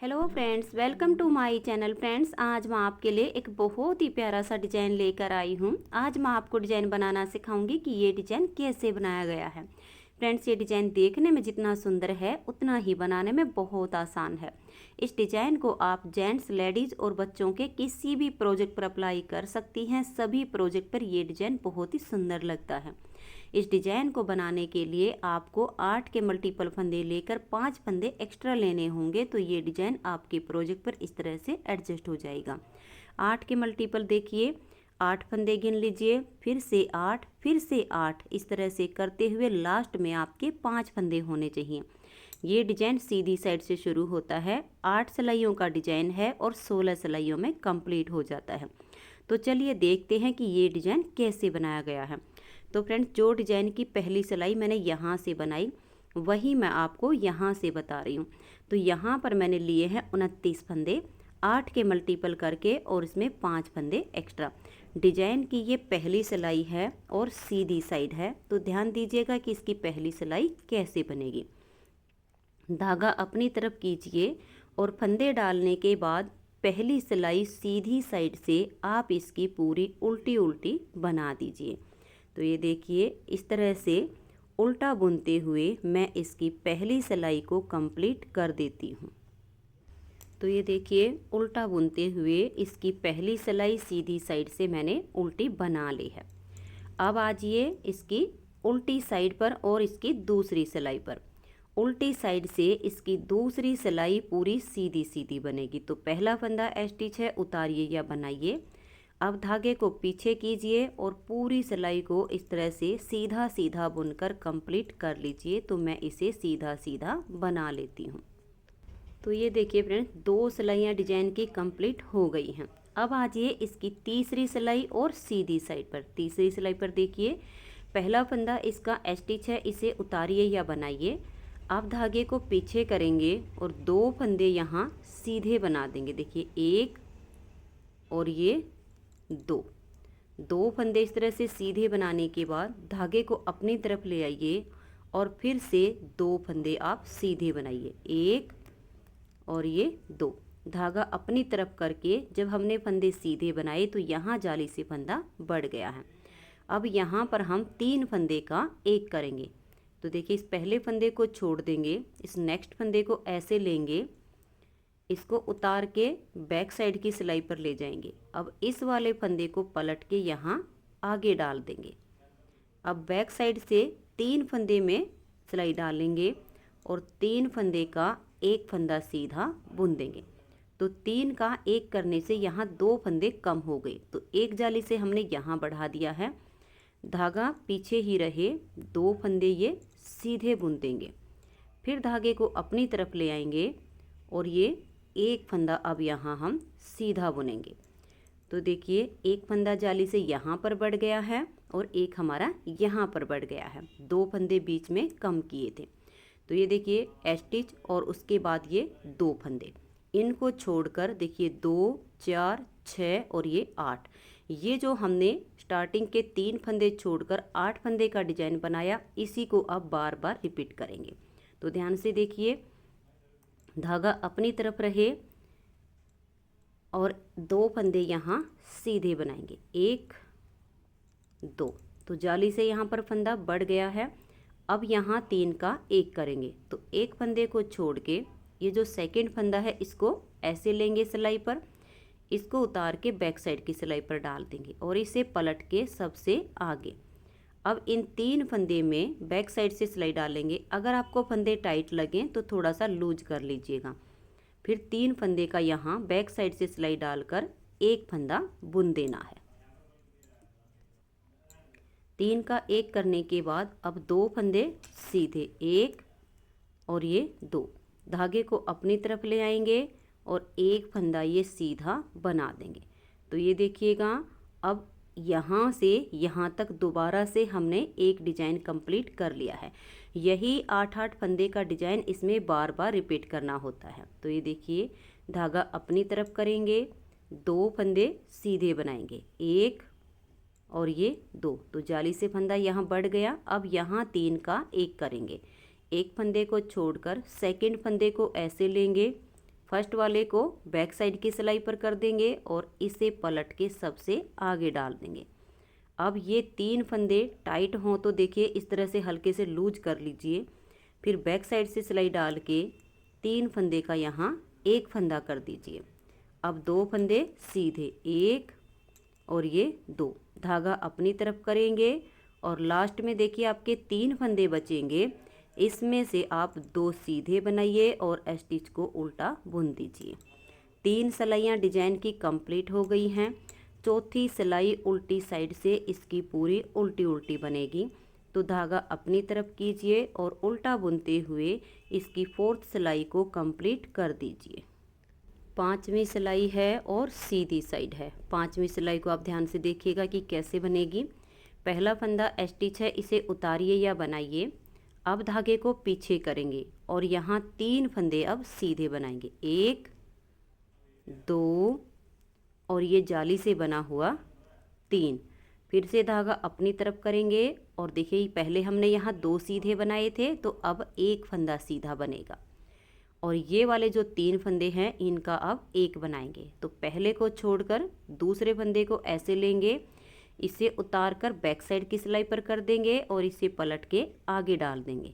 Hello friends, welcome to my channel. Friends, आज मैं आपके लिए एक बहुत ही प्यारा सा डिज़ाइन लेकर आई हूँ। आज मैं आपको डिज़ाइन बनाना सिखाऊंगी कि ये डिज़ाइन कैसे बनाया गया है। फ्रेंड्स, ये डिज़ाइन देखने में जितना सुंदर है उतना ही बनाने में बहुत आसान है। इस डिज़ाइन को आप जेंट्स, लेडीज़ और बच्चों के किसी भी प्रोजेक्ट पर अप्लाई कर सकती हैं। सभी प्रोजेक्ट पर ये डिज़ाइन बहुत ही सुंदर लगता है। इस डिज़ाइन को बनाने के लिए आपको 8 के मल्टीपल फंदे लेकर 5 फंदे एक्स्ट्रा लेने होंगे, तो ये डिज़ाइन आपके प्रोजेक्ट पर इस तरह से एडजस्ट हो जाएगा। 8 के मल्टीपल देखिए, 8 फंदे गिन लीजिए, फिर से 8, फिर से 8, इस तरह से करते हुए लास्ट में आपके 5 फंदे होने चाहिए। ये डिज़ाइन सीधी साइड से शुरू होता है, 8 सिलाइयों का डिज़ाइन है और 16 सिलाइयों में कंप्लीट हो जाता है। तो चलिए देखते हैं कि ये डिज़ाइन कैसे बनाया गया है। तो फ्रेंड्स, जो डिज़ाइन की पहली सिलाई मैंने यहाँ से बनाई वही मैं आपको यहाँ से बता रही हूँ। तो यहाँ पर मैंने लिए हैं 29 फंदे, 8 के मल्टीपल करके और इसमें 5 फंदे एक्स्ट्रा। डिज़ाइन की ये पहली सिलाई है और सीधी साइड है, तो ध्यान दीजिएगा कि इसकी पहली सिलाई कैसे बनेगी। धागा अपनी तरफ कीजिए और फंदे डालने के बाद पहली सिलाई सीधी साइड से आप इसकी पूरी उल्टी उल्टी बना दीजिए। तो ये देखिए, इस तरह से उल्टा बुनते हुए मैं इसकी पहली सिलाई को कंप्लीट कर देती हूँ। तो ये देखिए, उल्टा बुनते हुए इसकी पहली सिलाई सीधी साइड से मैंने उल्टी बना ली है। अब आजिए इसकी उल्टी साइड पर और इसकी दूसरी सिलाई पर। उल्टी साइड से इसकी दूसरी सिलाई पूरी सीधी सीधी बनेगी। तो पहला फंदा स्टिच है, उतारिए या बनाइए। अब धागे को पीछे कीजिए और पूरी सिलाई को इस तरह से सीधा सीधा बुनकर कंप्लीट कर लीजिए। तो मैं इसे सीधा सीधा बना लेती हूँ। तो ये देखिए फ्रेंड्स, 2 सिलाइयाँ डिजाइन की कंप्लीट हो गई हैं। अब आजिए इसकी तीसरी सिलाई और सीधी साइड पर। तीसरी सिलाई पर देखिए, पहला फंदा इसका स्टिच है, इसे उतारिए या बनाइए। आप धागे को पीछे करेंगे और 2 फंदे यहाँ सीधे बना देंगे। देखिए, 1 और ये 2 फंदे इस तरह से सीधे बनाने के बाद धागे को अपनी तरफ ले आइए और फिर से 2 फंदे आप सीधे बनाइए, 1 और ये 2। धागा अपनी तरफ करके जब हमने फंदे सीधे बनाए तो यहाँ जाली से फंदा बढ़ गया है। अब यहाँ पर हम 3 फंदे का एक करेंगे। तो देखिए, इस पहले फंदे को छोड़ देंगे, इस नेक्स्ट फंदे को ऐसे लेंगे, इसको उतार के बैक साइड की सिलाई पर ले जाएंगे। अब इस वाले फंदे को पलट के यहाँ आगे डाल देंगे। अब बैक साइड से 3 फंदे में सिलाई डालेंगे और 3 फंदे का एक फंदा सीधा बुन देंगे। तो 3 का एक करने से यहाँ 2 फंदे कम हो गए, तो एक जाली से हमने यहाँ बढ़ा दिया है। धागा पीछे ही रहे, 2 फंदे ये सीधे बुन देंगे। फिर धागे को अपनी तरफ ले आएंगे और ये एक फंदा अब यहाँ हम सीधा बुनेंगे। तो देखिए, एक फंदा जाली से यहाँ पर बढ़ गया है और एक हमारा यहाँ पर बढ़ गया है। 2 फंदे बीच में कम किए थे। तो ये देखिए स्टिच और उसके बाद ये 2 फंदे, इनको छोड़कर देखिए 2, 4, 6 और ये 8। ये जो हमने स्टार्टिंग के 3 फंदे छोड़कर 8 फंदे का डिजाइन बनाया, इसी को अब बार बार रिपीट करेंगे। तो ध्यान से देखिए, धागा अपनी तरफ रहे और 2 फंदे यहाँ सीधे बनाएंगे, 1, 2। तो जाली से यहाँ पर फंदा बढ़ गया है। अब यहाँ 3 का एक करेंगे। तो एक फंदे को छोड़ के ये जो सेकंड फंदा है इसको ऐसे लेंगे सिलाई पर, इसको उतार के बैक साइड की सिलाई पर डाल देंगे और इसे पलट के सबसे आगे। अब इन 3 फंदे में बैक साइड से सिलाई डालेंगे। अगर आपको फंदे टाइट लगें तो थोड़ा सा लूज कर लीजिएगा। फिर 3 फंदे का यहाँ बैक साइड से सिलाई डालकर एक फंदा बुन देना है। 3 का एक करने के बाद अब 2 फंदे सीधे, 1 और ये 2। धागे को अपनी तरफ ले आएंगे और एक फंदा ये सीधा बना देंगे। तो ये देखिएगा, अब यहाँ से यहाँ तक दोबारा से हमने एक डिजाइन कंप्लीट कर लिया है। यही 8-8 फंदे का डिजाइन इसमें बार बार रिपीट करना होता है। तो ये देखिए, धागा अपनी तरफ करेंगे, 2 फंदे सीधे बनाएंगे, 1 और ये 2। तो जाली से फंदा यहाँ बढ़ गया। अब यहाँ 3 का एक करेंगे, एक फंदे को छोड़कर सेकंड फंदे को ऐसे लेंगे, फर्स्ट वाले को बैक साइड की सिलाई पर कर देंगे और इसे पलट के सबसे आगे डाल देंगे। अब ये 3 फंदे टाइट हों तो देखिए इस तरह से हल्के से लूज कर लीजिए। फिर बैक साइड से सिलाई डाल के 3 फंदे का यहाँ 1 फंदा कर दीजिए। अब 2 फंदे सीधे, 1 और ये 2, धागा अपनी तरफ करेंगे और लास्ट में देखिए आपके 3 फंदे बचेंगे। इसमें से आप 2 सीधे बनाइए और स्टिच को उल्टा बुन दीजिए। 3 सिलाइयाँ डिजाइन की कंप्लीट हो गई हैं। चौथी सिलाई उल्टी साइड से इसकी पूरी उल्टी उल्टी बनेगी, तो धागा अपनी तरफ कीजिए और उल्टा बुनते हुए इसकी 4th सिलाई को कंप्लीट कर दीजिए। 5वीं सिलाई है और सीधी साइड है। 5वीं सिलाई को आप ध्यान से देखिएगा कि कैसे बनेगी। पहला फंदा स्टिच है, इसे उतारिए या बनाइए। अब धागे को पीछे करेंगे और यहाँ 3 फंदे अब सीधे बनाएंगे, 1 2 और ये जाली से बना हुआ 3। फिर से धागा अपनी तरफ करेंगे और देखिए पहले हमने यहाँ 2 सीधे बनाए थे, तो अब 1 फंदा सीधा बनेगा और ये वाले जो 3 फंदे हैं इनका अब 1 बनाएंगे। तो पहले को छोड़कर दूसरे फंदे को ऐसे लेंगे, इसे उतार कर बैक साइड की सिलाई पर कर देंगे और इसे पलट के आगे डाल देंगे।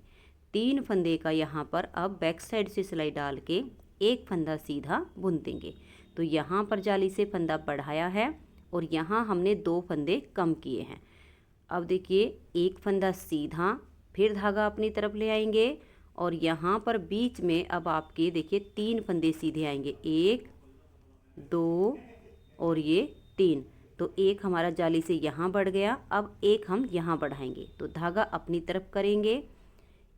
3 फंदे का यहाँ पर अब बैक साइड से सिलाई डाल के 1 फंदा सीधा बुन देंगे। तो यहाँ पर जाली से फंदा बढ़ाया है और यहाँ हमने 2 फंदे कम किए हैं। अब देखिए 1 फंदा सीधा, फिर धागा अपनी तरफ ले आएंगे और यहाँ पर बीच में अब आपके देखिए 3 फंदे सीधे आएंगे, 1 2 और ये 3। तो 1 हमारा जाली से यहाँ बढ़ गया। अब 1 हम यहाँ बढ़ाएंगे, तो धागा अपनी तरफ करेंगे,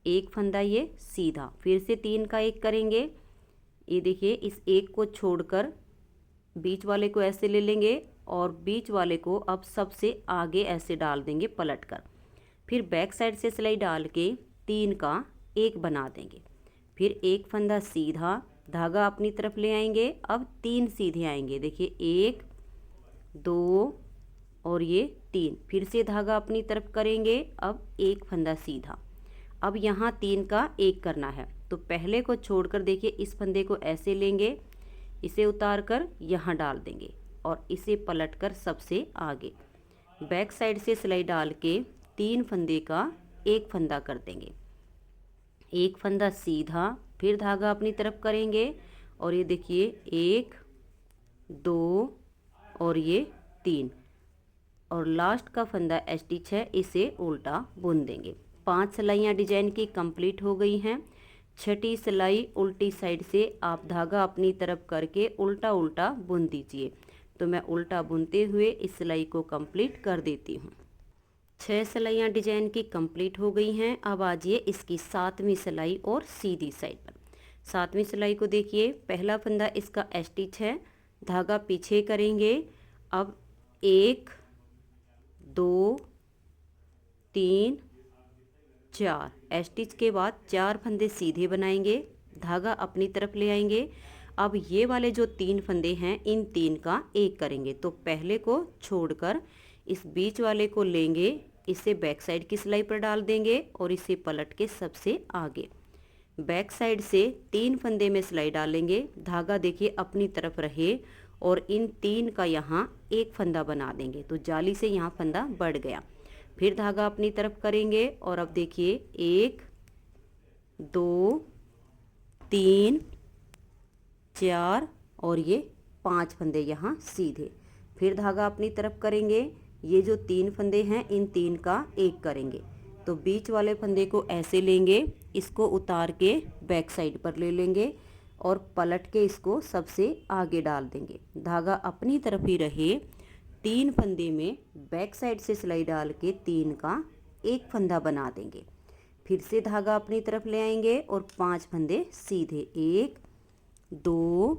1 फंदा ये सीधा, फिर से 3 का 1 करेंगे। ये देखिए इस 1 को छोड़कर बीच वाले को ऐसे ले लेंगे और बीच वाले को अब सबसे आगे ऐसे डाल देंगे पलट कर। फिर बैक साइड से सिलाई डाल के 3 का 1 बना देंगे। फिर 1 फंदा सीधा, धागा अपनी तरफ ले आएंगे। अब 3 सीधे आएंगे, देखिए 1 2 और ये 3। फिर से धागा अपनी तरफ करेंगे, अब 1 फंदा सीधा। अब यहाँ 3 का 1 करना है, तो पहले को छोड़कर देखिए इस फंदे को ऐसे लेंगे, इसे उतार कर यहाँ डाल देंगे और इसे पलट कर सबसे आगे बैक साइड से सिलाई डाल के 3 फंदे का 1 फंदा कर देंगे, 1 फंदा सीधा, फिर धागा अपनी तरफ करेंगे और ये देखिए 1 2 और ये 3 और लास्ट का फंदा स्टिच है, इसे उल्टा बुन देंगे। 5 सिलाइयाँ डिजाइन की कंप्लीट हो गई हैं। 6ठी सिलाई उल्टी साइड से आप धागा अपनी तरफ करके उल्टा उल्टा बुन दीजिए। तो मैं उल्टा बुनते हुए इस सिलाई को कंप्लीट कर देती हूँ। 6 सिलाइयाँ डिजाइन की कंप्लीट हो गई हैं। अब आजिए इसकी 7वीं सिलाई और सीधी साइड पर। 7वीं सिलाई को देखिए, पहला फंदा इसका स्टिच है, धागा पीछे करेंगे। अब 1 2 3 4 स्टिच के बाद 4 फंदे सीधे बनाएंगे, धागा अपनी तरफ ले आएंगे। अब ये वाले जो 3 फंदे हैं इन 3 का 1 करेंगे, तो पहले को छोड़कर इस बीच वाले को लेंगे, इसे बैक साइड की सिलाई पर डाल देंगे और इसे पलट के सबसे आगे बैक साइड से 3 फंदे में सिलाई डालेंगे। धागा देखिए अपनी तरफ रहे और इन 3 का यहाँ 1 फंदा बना देंगे, तो जाली से यहाँ फंदा बढ़ गया। फिर धागा अपनी तरफ करेंगे और अब देखिए 1 2 3 4 और ये 5 फंदे यहाँ सीधे। फिर धागा अपनी तरफ करेंगे, ये जो 3 फंदे हैं इन 3 का 1 करेंगे, तो बीच वाले फंदे को ऐसे लेंगे, इसको उतार के बैक साइड पर ले लेंगे और पलट के इसको सबसे आगे डाल देंगे। धागा अपनी तरफ ही रहे, 3 फंदे में बैक साइड से सिलाई डाल के 3 का 1 फंदा बना देंगे। फिर से धागा अपनी तरफ ले आएंगे और 5 फंदे सीधे, 1 2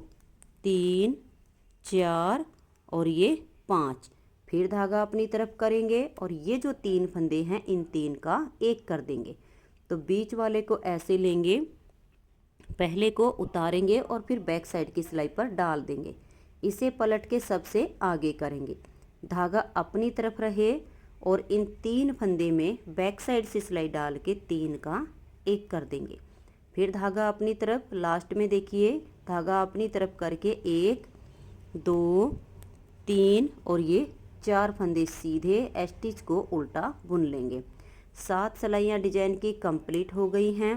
3 4 और ये 5। फिर धागा अपनी तरफ करेंगे और ये जो 3 फंदे हैं इन 3 का 1 कर देंगे, तो बीच वाले को ऐसे लेंगे, पहले को उतारेंगे और फिर बैक साइड की सिलाई पर डाल देंगे, इसे पलट के सबसे आगे करेंगे। धागा अपनी तरफ रहे और इन 3 फंदे में बैक साइड से सिलाई डाल के 3 का 1 कर देंगे। फिर धागा अपनी तरफ, लास्ट में देखिए धागा अपनी तरफ करके 1 2 3 और ये 4 फंदे सीधे स्टिच को उल्टा बुन लेंगे। 7 सिलाइयाँ डिजाइन की कंप्लीट हो गई हैं।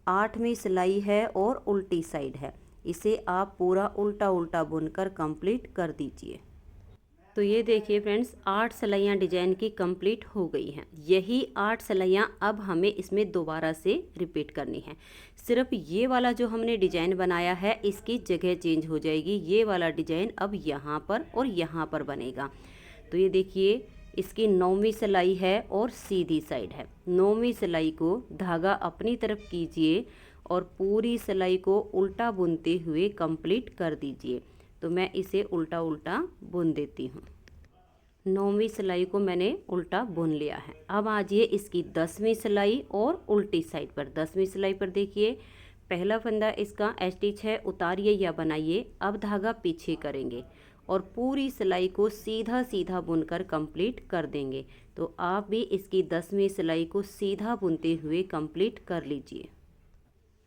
8वीं सिलाई है और उल्टी साइड है, इसे आप पूरा उल्टा उल्टा बुनकर कंप्लीट कर दीजिए। तो ये देखिए फ्रेंड्स, 8 सिलाइयाँ डिजाइन की कंप्लीट हो गई हैं। यही 8 सिलाइयाँ अब हमें इसमें दोबारा से रिपीट करनी है। सिर्फ ये वाला जो हमने डिजाइन बनाया है इसकी जगह चेंज हो जाएगी। ये वाला डिजाइन अब यहाँ पर और यहाँ पर बनेगा। तो ये देखिए, इसकी 9वीं सिलाई है और सीधी साइड है। 9वीं सिलाई को धागा अपनी तरफ कीजिए और पूरी सिलाई को उल्टा बुनते हुए कंप्लीट कर दीजिए। तो मैं इसे उल्टा उल्टा बुन देती हूँ। 9वीं सिलाई को मैंने उल्टा बुन लिया है। अब आजिए इसकी 10वीं सिलाई और उल्टी साइड पर। 10वीं सिलाई पर देखिए, पहला फंदा इसका स्टिच है, उतारिए या बनाइए। अब धागा पीछे करेंगे और पूरी सिलाई को सीधा सीधा बुनकर कंप्लीट कर देंगे। तो आप भी इसकी 10वीं सिलाई को सीधा बुनते हुए कंप्लीट कर लीजिए।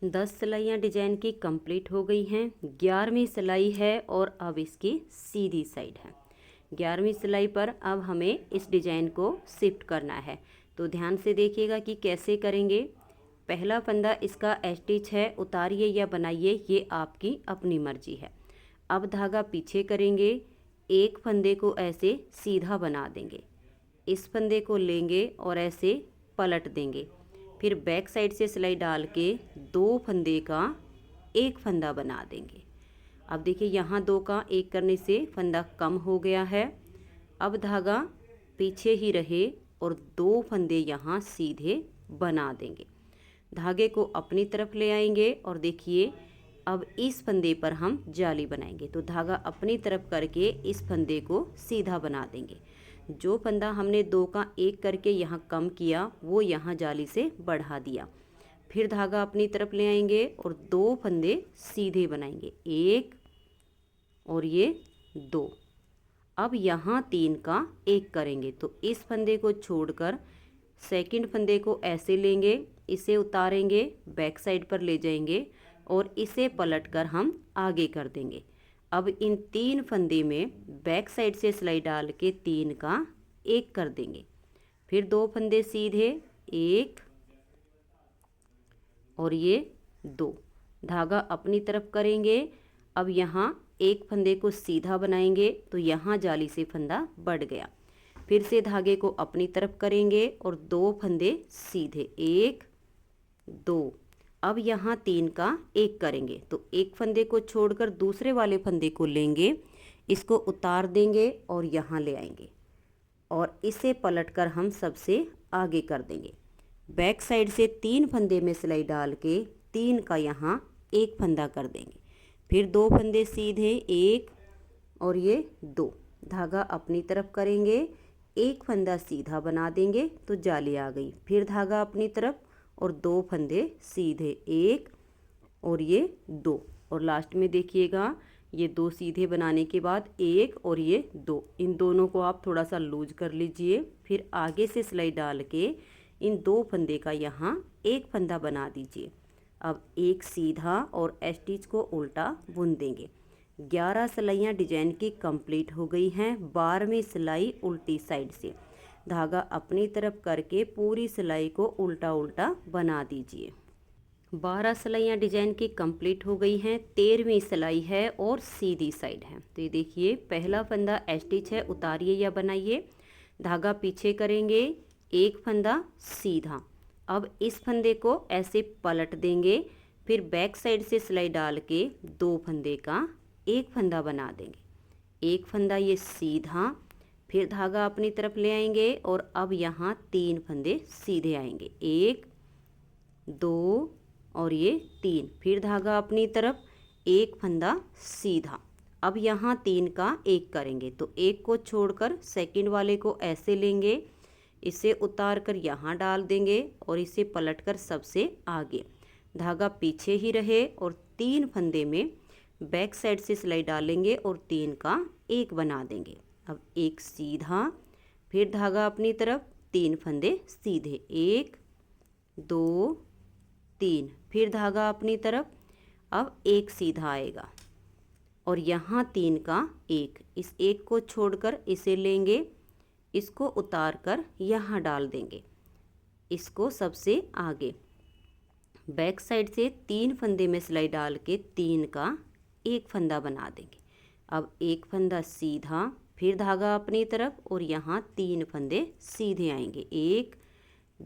10 सिलाइयाँ डिजाइन की कंप्लीट हो गई हैं। 11वीं सिलाई है और अब इसकी सीधी साइड है। 11वीं सिलाई पर अब हमें इस डिजाइन को शिफ्ट करना है। तो ध्यान से देखिएगा कि कैसे करेंगे। पहला फंदा इसका स्टिच है, उतारिए या बनाइए, ये आपकी अपनी मर्जी है। अब धागा पीछे करेंगे, एक फंदे को ऐसे सीधा बना देंगे, इस फंदे को लेंगे और ऐसे पलट देंगे। फिर बैक साइड से सिलाई डाल के 2 फंदे का एक फंदा बना देंगे। अब देखिए, यहाँ 2 का 1 करने से फंदा कम हो गया है। अब धागा पीछे ही रहे और 2 फंदे यहाँ सीधे बना देंगे। धागे को अपनी तरफ ले आएंगे और देखिए, अब इस फंदे पर हम जाली बनाएंगे। तो धागा अपनी तरफ करके इस फंदे को सीधा बना देंगे। जो फंदा हमने 2 का 1 करके यहाँ कम किया, वो यहाँ जाली से बढ़ा दिया। फिर धागा अपनी तरफ ले आएंगे और 2 फंदे सीधे बनाएंगे, 1 और ये 2। अब यहाँ 3 का 1 करेंगे। तो इस फंदे को छोड़कर सेकंड फंदे को ऐसे लेंगे, इसे उतारेंगे, बैक साइड पर ले जाएंगे और इसे पलटकर हम आगे कर देंगे। अब इन 3 फंदे में बैक साइड से सिलाई डाल के 3 का 1 कर देंगे। फिर 2 फंदे सीधे, 1 और ये 2। धागा अपनी तरफ करेंगे। अब यहाँ एक फंदे को सीधा बनाएंगे, तो यहाँ जाली से फंदा बढ़ गया। फिर से धागे को अपनी तरफ करेंगे और 2 फंदे सीधे, 1 2। अब यहाँ 3 का 1 करेंगे। तो एक फंदे को छोड़कर दूसरे वाले फंदे को लेंगे, इसको उतार देंगे और यहाँ ले आएंगे और इसे पलटकर हम सबसे आगे कर देंगे। बैक साइड से 3 फंदे में सिलाई डाल के 3 का यहाँ 1 फंदा कर देंगे। फिर 2 फंदे सीधे, 1 और ये 2। धागा अपनी तरफ करेंगे, एक फंदा सीधा बना देंगे तो जाली आ गई। फिर धागा अपनी तरफ और 2 फंदे सीधे, 1 और ये 2। और लास्ट में देखिएगा, ये 2 सीधे बनाने के बाद 1 और ये 2, इन दोनों को आप थोड़ा सा लूज कर लीजिए। फिर आगे से सिलाई डाल के इन 2 फंदे का यहाँ 1 फंदा बना दीजिए। अब एक सीधा और स्टिच को उल्टा बुन देंगे। 11 सिलाइयाँ डिजाइन की कंप्लीट हो गई हैं। 12वीं सिलाई उल्टी साइड से धागा अपनी तरफ करके पूरी सिलाई को उल्टा उल्टा बना दीजिए। 12 सिलाइयाँ डिजाइन की कंप्लीट हो गई हैं। 13वीं सिलाई है और सीधी साइड है। तो ये देखिए, पहला फंदा स्टिच है, उतारिए या बनाइए। धागा पीछे करेंगे, एक फंदा सीधा। अब इस फंदे को ऐसे पलट देंगे। फिर बैक साइड से सिलाई डाल के 2 फंदे का 1 फंदा बना देंगे, एक फंदा ये सीधा। फिर धागा अपनी तरफ ले आएंगे और अब यहाँ 3 फंदे सीधे आएंगे, 1 2 और ये 3। फिर धागा अपनी तरफ, एक फंदा सीधा। अब यहाँ 3 का 1 करेंगे। तो 1 को छोड़कर सेकंड वाले को ऐसे लेंगे, इसे उतार कर यहाँ डाल देंगे और इसे पलटकर सबसे आगे। धागा पीछे ही रहे और 3 फंदे में बैक साइड से सिलाई डालेंगे और 3 का 1 बना देंगे। अब एक सीधा, फिर धागा अपनी तरफ, 3 फंदे सीधे, 1 2 3। फिर धागा अपनी तरफ। अब एक सीधा आएगा और यहाँ 3 का एक, इस एक को छोड़कर इसे लेंगे, इसको उतार कर यहाँ डाल देंगे, इसको सबसे आगे बैक साइड से 3 फंदे में सिलाई डाल के 3 का एक फंदा बना देंगे। अब एक फंदा सीधा, फिर धागा अपनी तरफ और यहाँ 3 फंदे सीधे आएंगे, 1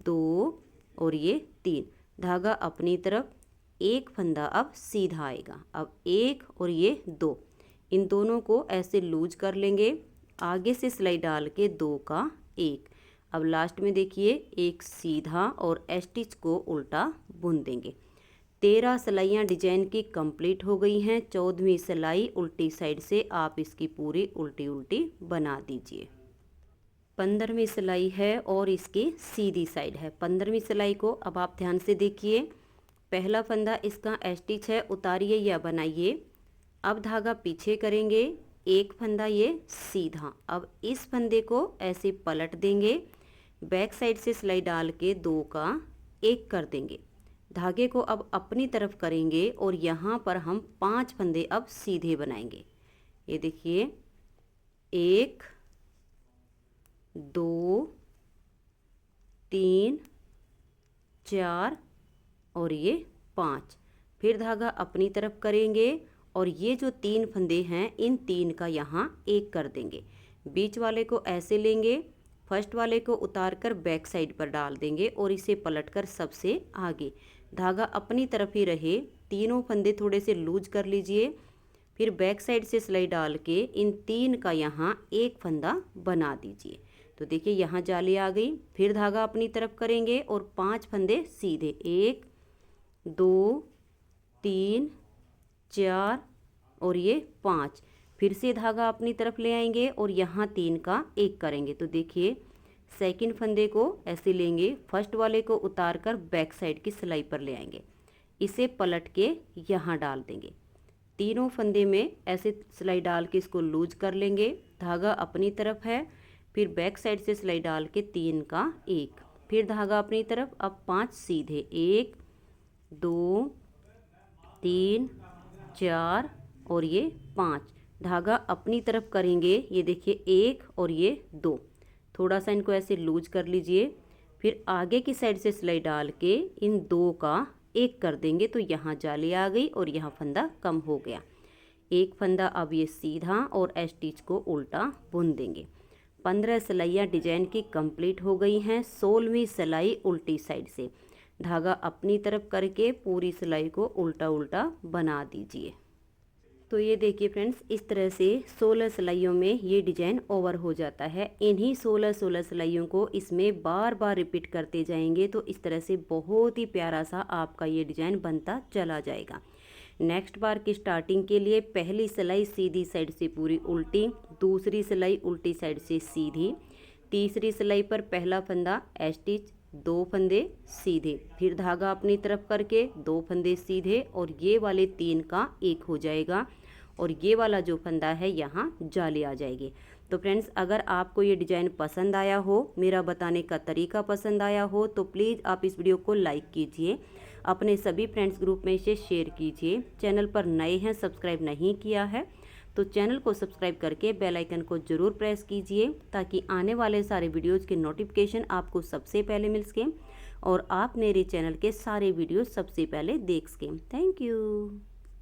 2 और ये 3, धागा अपनी तरफ, एक फंदा अब सीधा आएगा। अब 1 और ये 2, इन दोनों को ऐसे लूज कर लेंगे, आगे से सिलाई डाल के 2 का एक। अब लास्ट में देखिए एक सीधा और स्टिच को उल्टा बुन देंगे। 13 सिलाइयाँ डिजाइन की कंप्लीट हो गई हैं। 14वीं सिलाई उल्टी साइड से आप इसकी पूरी उल्टी उल्टी बना दीजिए। 15वीं सिलाई है और इसकी सीधी साइड है। 15वीं सिलाई को अब आप ध्यान से देखिए, पहला फंदा इसका स्टिच है, उतारिए या बनाइए। अब धागा पीछे करेंगे, एक फंदा ये सीधा, अब इस फंदे को ऐसे पलट देंगे, बैक साइड से सिलाई डाल के 2 का एक कर देंगे, धागे को अब अपनी तरफ करेंगे और यहाँ पर हम 5 फंदे अब सीधे बनाएंगे। ये देखिए 1 2 3 4 और ये 5, फिर धागा अपनी तरफ करेंगे और ये जो 3 फंदे हैं इन 3 का यहाँ एक कर देंगे, बीच वाले को ऐसे लेंगे, फर्स्ट वाले को उतार कर बैक साइड पर डाल देंगे और इसे पलटकर सबसे आगे, धागा अपनी तरफ ही रहे, तीनों फंदे थोड़े से लूज कर लीजिए, फिर बैक साइड से सिलाई डाल के इन 3 का यहाँ एक फंदा बना दीजिए। तो देखिए यहाँ जाली आ गई, फिर धागा अपनी तरफ करेंगे और 5 फंदे सीधे, 1 2 3 4 और ये 5, फिर से धागा अपनी तरफ ले आएंगे और यहाँ 3 का एक करेंगे। तो देखिए सेकंड फंदे को ऐसे लेंगे, फर्स्ट वाले को उतार कर बैक साइड की सिलाई पर ले आएंगे, इसे पलट के यहाँ डाल देंगे, तीनों फंदे में ऐसे सिलाई डाल के इसको लूज कर लेंगे, धागा अपनी तरफ है, फिर बैक साइड से सिलाई डाल के 3 का एक, फिर धागा अपनी तरफ, अब 5 सीधे, 1 2 3 4 और ये 5, धागा अपनी तरफ करेंगे, ये देखिए 1 और ये 2, थोड़ा सा इनको ऐसे लूज कर लीजिए, फिर आगे की साइड से सिलाई डाल के इन 2 का एक कर देंगे। तो यहाँ जाली आ गई और यहाँ फंदा कम हो गया, एक फंदा अब ये सीधा और स्टिच को उल्टा बुन देंगे। 15 सिलाइयाँ डिजाइन की कंप्लीट हो गई हैं। 16वीं सिलाई उल्टी साइड से धागा अपनी तरफ करके पूरी सिलाई को उल्टा उल्टा बना दीजिए। तो ये देखिए फ्रेंड्स, इस तरह से 16 सिलाइयों में ये डिजाइन ओवर हो जाता है। इन्हीं 16 सिलाइयों को इसमें बार बार रिपीट करते जाएंगे तो इस तरह से बहुत ही प्यारा सा आपका ये डिजाइन बनता चला जाएगा। नेक्स्ट बार की स्टार्टिंग के लिए पहली सिलाई सीधी साइड से पूरी उल्टी, दूसरी सिलाई उल्टी साइड से सीधी, तीसरी सिलाई पर पहला फंदा स्टिच, 2 फंदे सीधे, फिर धागा अपनी तरफ करके 2 फंदे सीधे और ये वाले 3 का एक हो जाएगा और ये वाला जो फंदा है यहाँ जाली आ जाएगी। तो फ्रेंड्स, अगर आपको ये डिज़ाइन पसंद आया हो, मेरा बताने का तरीका पसंद आया हो तो प्लीज़ आप इस वीडियो को लाइक कीजिए, अपने सभी फ्रेंड्स ग्रुप में इसे शेयर कीजिए। चैनल पर नए हैं, सब्सक्राइब नहीं किया है तो चैनल को सब्सक्राइब करके बेल आइकन को ज़रूर प्रेस कीजिए ताकि आने वाले सारे वीडियोज़ के नोटिफिकेशन आपको सबसे पहले मिल सकें और आप मेरे चैनल के सारे वीडियो सबसे पहले देख सकें। Thank you.